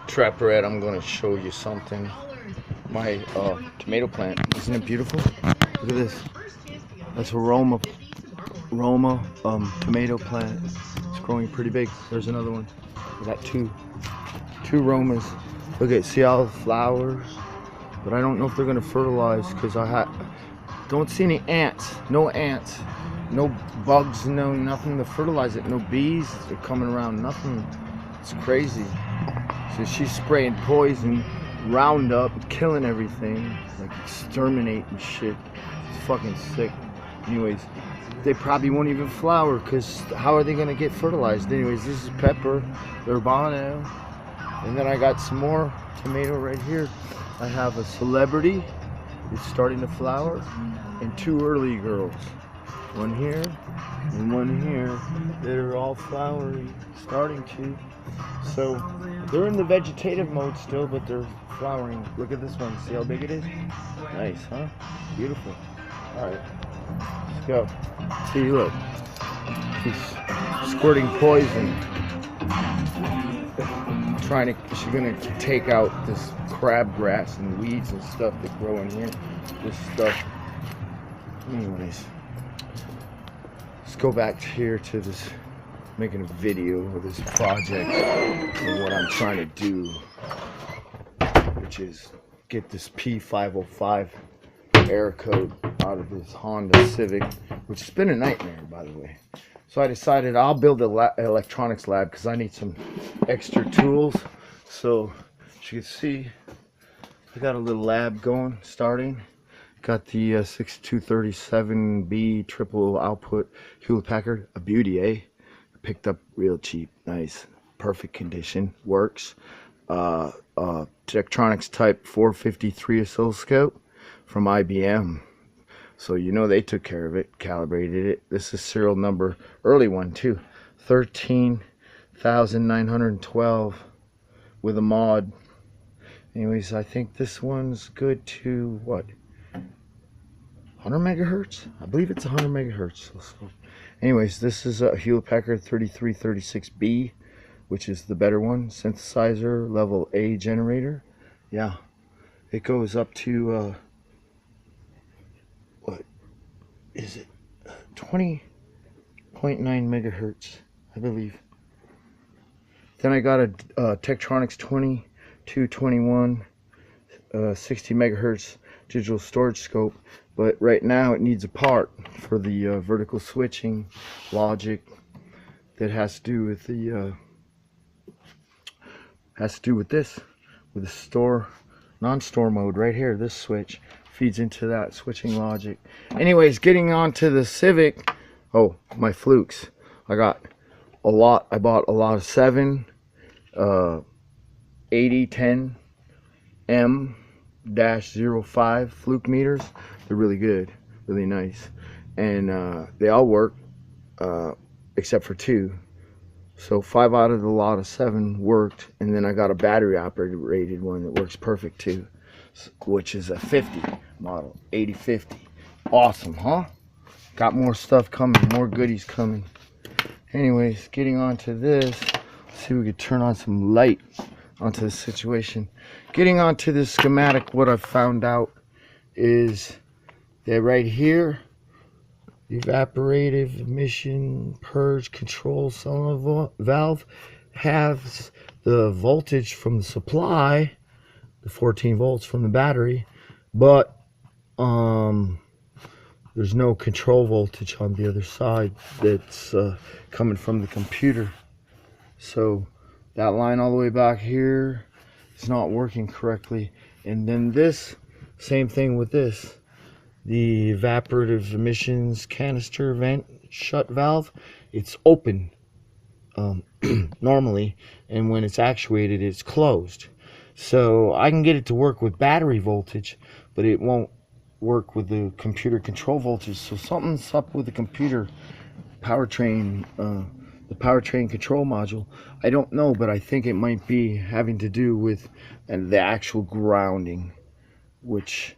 Trapper Ed, I'm gonna show you something. My tomato plant, isn't it beautiful? Look at this. That's a Roma tomato plant. It's growing pretty big. There's another one. I got two Romas. Look at, see all the flowers? But I don't know if they're gonna fertilize because don't see any ants. No ants. No bugs, no nothing to fertilize it. No bees are coming around, nothing. It's crazy. So she's spraying poison, Roundup, killing everything, like exterminating shit. It's fucking sick. Anyways, they probably won't even flower because how are they gonna get fertilized? Anyways, this is pepper, urbano, and then I got some more tomato right here. I have a celebrity. It's starting to flower, and two early girls. One here and one here. They're all flowering, starting to. So they're in the vegetative mode still, but they're flowering. Look at this one. See how big it is? Nice, huh? Beautiful. All right, let's go. See, look. She's squirting poison. She's gonna take out this crabgrass and weeds and stuff that grow in here. This stuff. Anyways, let's go back here to this, making a video of this project and what I'm trying to do, which is get this P0505 air code out of this Honda Civic, which has been a nightmare, by the way. So I decided I'll build an electronics lab because I need some extra tools. So as you can see, I got a little lab going, starting. Got the 6237B triple output Hewlett-Packard, a beauty, eh? Picked up real cheap, nice, perfect condition, works. Tektronix Type 453 oscilloscope from IBM. So you know they took care of it, calibrated it. This is serial number, early one too, 13,912 with a mod. Anyways, I think this one's good to what? 100 megahertz? I believe it's 100 megahertz. Anyways, this is a Hewlett-Packard 3336B, which is the better one. Synthesizer, level A generator. Yeah, it goes up to, what is it? 20.9 megahertz, I believe. Then I got a Tektronix 2221, 60 megahertz digital storage scope. But right now it needs a part for the vertical switching logic that has to do with the with the store non-store mode right here. This switch feeds into that switching logic. Anyways, getting on to the Civic. Oh, my flukes. I bought a lot of 7 8010M-05 fluke meters. They're really good, really nice, and they all work except for 2. So 5 out of the lot of 7 worked, and then I got a battery operated one that works perfect too, which is a 50 model, 8050. Awesome, huh? Got more stuff coming, more goodies coming. Anyways, getting on to this, let's see if we could turn on some light onto the situation. Getting onto this schematic, what I've found out is that right here, the evaporative emission purge control solenoid valve has the voltage from the supply, the 14 volts from the battery, but there's no control voltage on the other side that's coming from the computer. So that line all the way back here is not working correctly. And then this, same thing with this. The evaporative emissions canister vent shut valve, it's open normally, and when it's actuated, it's closed. So I can get it to work with battery voltage, but it won't work with the computer control voltage. So something's up with the computer powertrain, the powertrain control module. I don't know, but I think it might be having to do with the actual grounding, which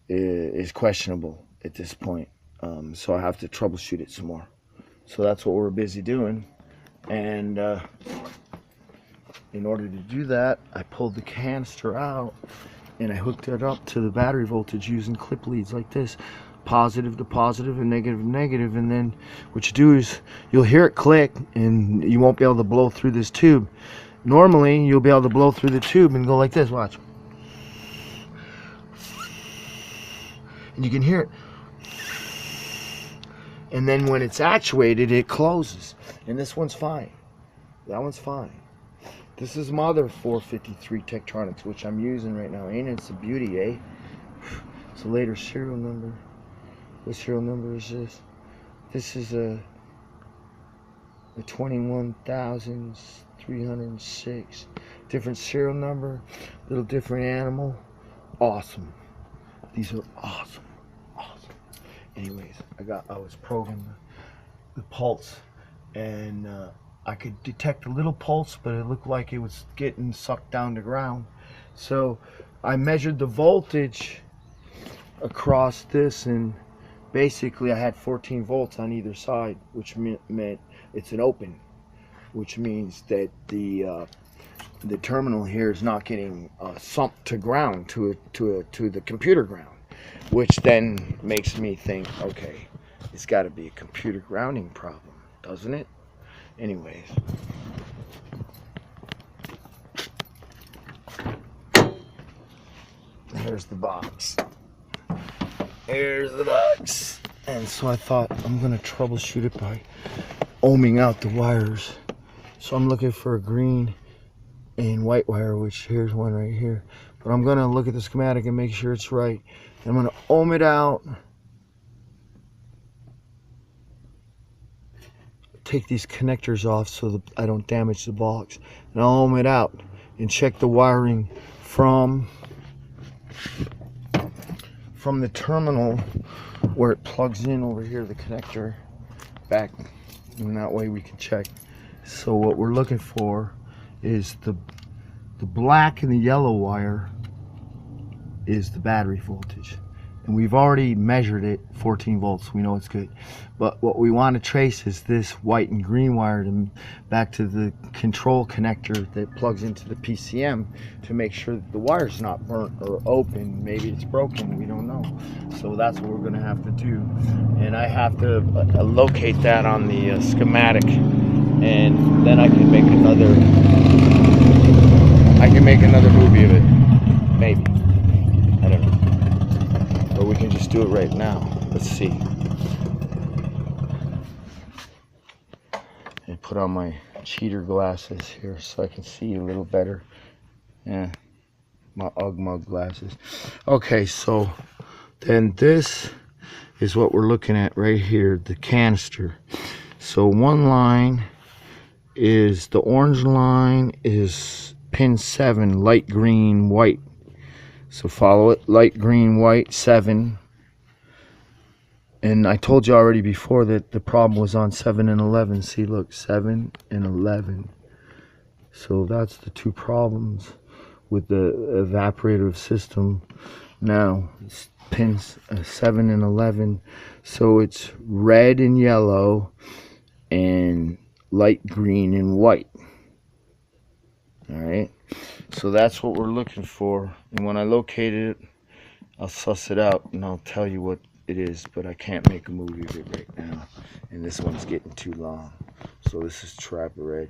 is questionable at this point. So I have to troubleshoot it some more. So that's what we're busy doing. And In order to do that, I pulled the canister out and I hooked it up to the battery voltage using clip leads like this. Positive to positive and negative to negative, and then what you do is you'll hear it click and you won't be able to blow through this tube. Normally you'll be able to blow through the tube and go like this, watch. And you can hear it. And then when it's actuated, it closes. And this one's fine. That one's fine. This is my other 453 Tektronix, which I'm using right now. Ain't it a beauty, eh? It's a later serial number. What serial number is this? This is a 21,306. Different serial number, little different animal. Awesome. These are awesome. Awesome. Anyways, I was probing the pulse, and I could detect a little pulse, but it looked like it was getting sucked down to ground. So I measured the voltage across this, and basically I had 14 volts on either side, which meant it's an open, which means that the terminal here is not getting sumped to ground, to the computer ground, which then makes me think, okay, it's got to be a computer grounding problem, doesn't it? Anyways, here's the box. Here's the box. And so I thought I'm gonna troubleshoot it by ohming out the wires. So I'm looking for a green and white wire, which here's one right here. But I'm gonna look at the schematic and make sure it's right. I'm gonna ohm it out. Take these connectors off so that I don't damage the box, and I'll ohm it out and check the wiring from the terminal where it plugs in over here, the connector back, and that way we can check. So what we're looking for is the black and the yellow wire is the battery voltage, and we've already measured it, 14 volts. We know it's good, but what we want to trace is this white and green wire back to the control connector that plugs into the PCM to make sure that the wire's not burnt or open. Maybe it's broken, we don't know. So that's what we're going to have to do, and I have to locate that on the schematic, and then I can make another movie of it, maybe. I don't know. Or we can just do it right now. Let's see. And put on my cheater glasses here so I can see a little better. Yeah, my Ugg glasses. Okay, so then this is what we're looking at right here, the canister. So one line is, the orange line is pin 7, light green, white. So follow it, light green, white, 7. And I told you already before that the problem was on 7 and 11. See, look, 7 and 11. So that's the two problems with the evaporative system. Now, it's pins 7 and 11. So it's red and yellow and light green and white. Alright, so that's what we're looking for, and when I locate it, I'll suss it out and I'll tell you what it is, but I can't make a movie of it right now, and this one's getting too long. So this is Trapper Red.